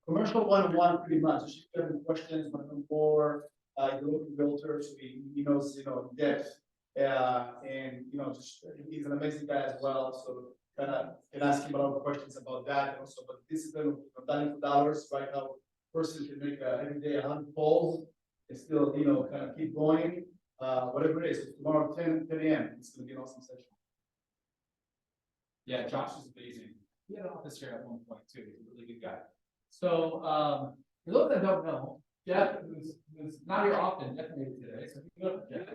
Commercial 101 pretty much. If you have any questions, want to know more, the local realtor, so he knows, you know, depth. And, you know, just, he's an amazing guy as well. So kind of can ask him a lot of questions about that. And also, but discipline of $1 for dollars, right? How person can make every day 100 calls and still, you know, kind of keep going. Whatever it is. So tomorrow 10 a.m. It's going to be an awesome session. yeah, Josh is amazing. He had an office here at one point too, he's a really good guy. So, for those that don't know, Jeff, who's not here often, Jeff made it today, so if you go to Jeff.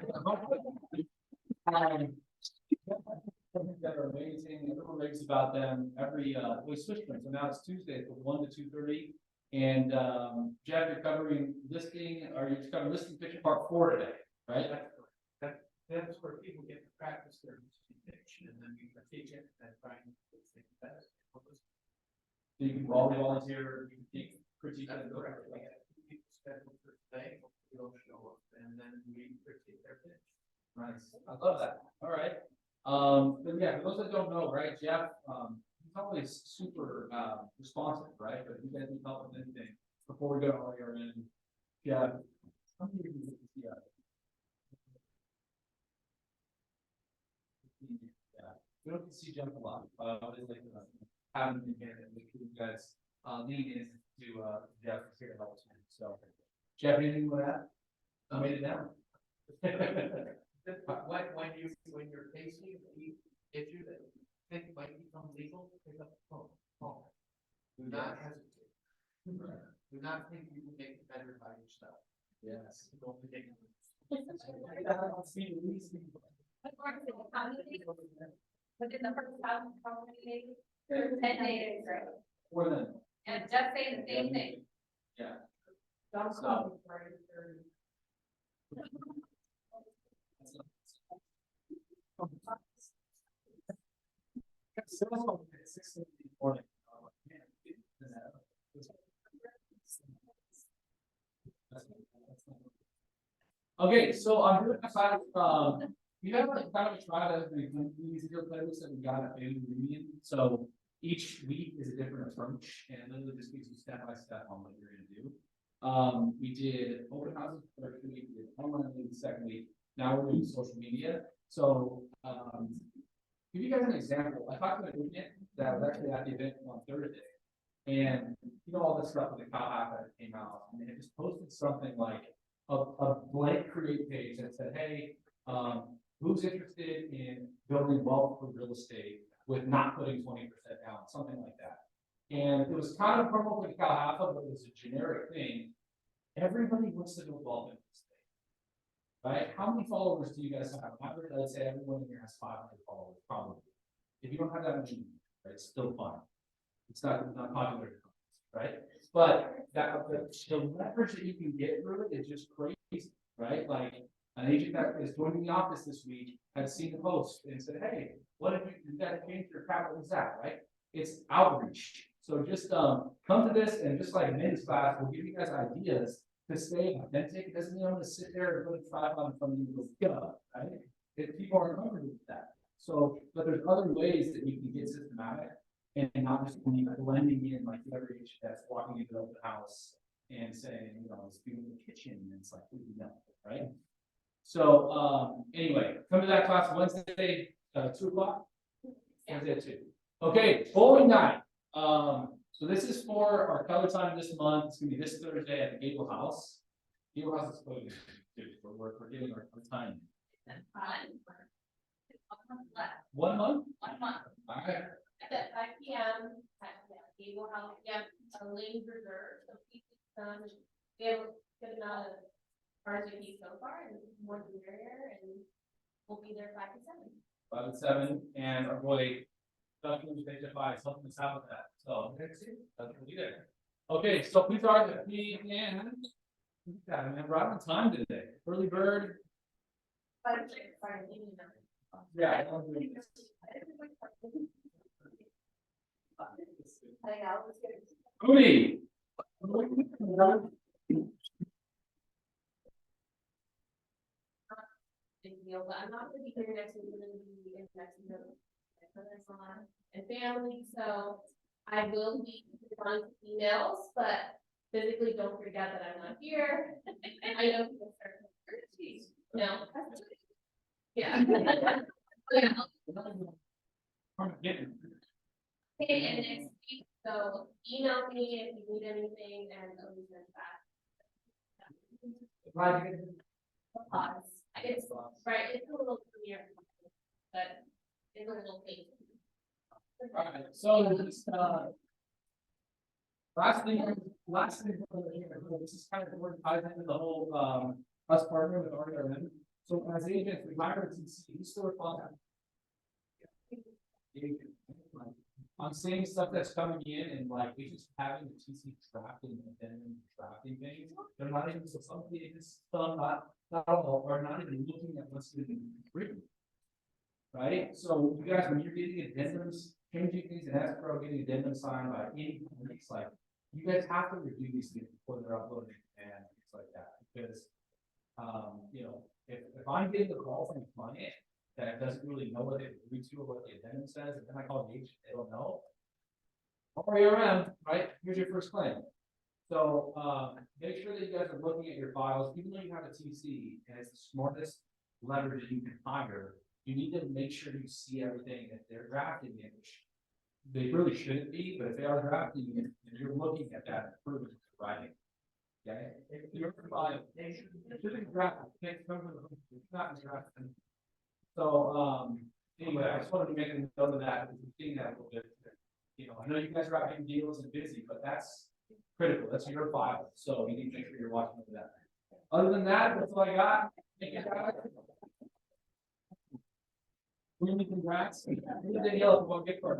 That are amazing, everyone raves about them, we switched them, so now it's Tuesday from 1 to 2:30. And, Jeff, you're covering listing, or you're covering listing picture part 4 today, right? That's where people get to practice their pitch, and then you can teach it and try and think best. So you can all volunteer, you can critique it. People schedule for today, they'll show up, and then we critique their pitch. Nice, I love that, all right. But yeah, for those that don't know, right, Jeff, he's always super, responsive, right, but if you guys need help with anything, before we go to all your end, Jeff. How many of you get to see that? Yeah, we don't get to see Jeff a lot, but it's like, having him here, and make sure you guys, lean in to, Jeff, is here to help us, so. Jeff, anything with that? I made it down. When you're facing the issue that you think might become legal, pick up the phone, call. Do not hesitate. Do not think you can make it better by yourself. Yes. Don't forget. Within the first house, how many days? 10 days, right? More than, And just say the same thing. yeah. Don't So- call me for it. Okay, so I'm doing a side, you have like kind of tried out these deal playbooks that we got at Family Reunion, so each week is a different approach, and literally just gives you step by step on what you're gonna do. We did open houses the first week, we did online meeting the second week, now we're doing social media, so, give you guys an example, I talked to an agent that was actually at the event on Thursday. And you know, all this stuff with the cow app that came out, and they just posted something like a blank create page that said, hey, who's interested in building wealth for real estate with not putting 20% down, something like that. And it was kind of promo for the cow half of it, but it was a generic thing. Everybody wants to build wealth in this thing. Right? How many followers do you guys have? On average, I'd say everyone in here has 500 followers, probably. If you don't have that many, right, it's still fun. It's not popular, right? But that the leverage that you can get through it is just crazy, right? Like an agent that is joining the office this week has seen the post and said, hey, what if you guys change your capital exact, right? It's outreach. So just come to this, and just like Min's class, we'll give you guys ideas to stay authentic. It doesn't mean I'm gonna sit there and put a tripod in front of you and go, right? If people aren't comfortable with that. So, but there's other ways that you can get systematic and not just blending in like every agent that's walking into the open house and saying, you know, it's being in the kitchen, and it's like, you know, right? So, anyway, come to that class Wednesday, 2 o'clock. Wednesday at 2. Okay, bowling night. So this is for our color time this month. It's gonna be this Thursday at the Gable House. Gable House is closing. We're getting our time. 1 month? 1 month. All right. At 5 p.m. at Deaso House, a lane reserved, so people, we have a good amount of RSVP so far, and more than merrier, and we'll be there 5 to 7. 5 and 7, and our boy, Duncan, Station 5, something that's out with that, so, that's what we did. Okay, so please are the P and, man, we're out on time today, early bird. Yeah. Cody. Big deal, but I'm not gonna be here next week, I'm gonna be in next week. And family, so I will be on emails, but physically don't forget that I'm not here. I know people start. No. Yeah. Okay, and next week, so email me if you need anything, and I'll be sent back. It's right, it's a little premiere, but it's a little thing. All right, so this, last thing, this is kind of where it ties into the whole, us partnering with RRM. So as agents, we hire a TC, he's still responsible. I'm seeing stuff that's coming in, and like we just having the TC drafting and then drafting things. They're not even, so some agents, some not all, are not even looking at what's going to be written. Right? So you guys, when you're getting addendums, changing things in escrow, getting addendums signed by any companies, like you guys have to review these things before they're uploading and things like that. Because you know, if I'm getting a call from a client that doesn't really know what they agree to or what the addendum says, and then I call the agent, they don't know. RRM, right? Here's your first claim. So make sure that you guys are looking at your files, even though you have a TC and it's the smartest leverage that you can hire. You need to make sure you see everything that they're drafting in, which they really shouldn't be, but if they are drafting it, and you're looking at that improvement writing. Okay, if you're file, it shouldn't draft, it's not drafting. So anyway, I just wanted to make a note of that, because we're seeing that a little bit. You know, I know you guys are writing deals and busy, but that's critical. That's your file, so you need to make sure you're watching over that. Other than that, that's all I got. Thank you, guys. Really congrats. Danielle, we'll get for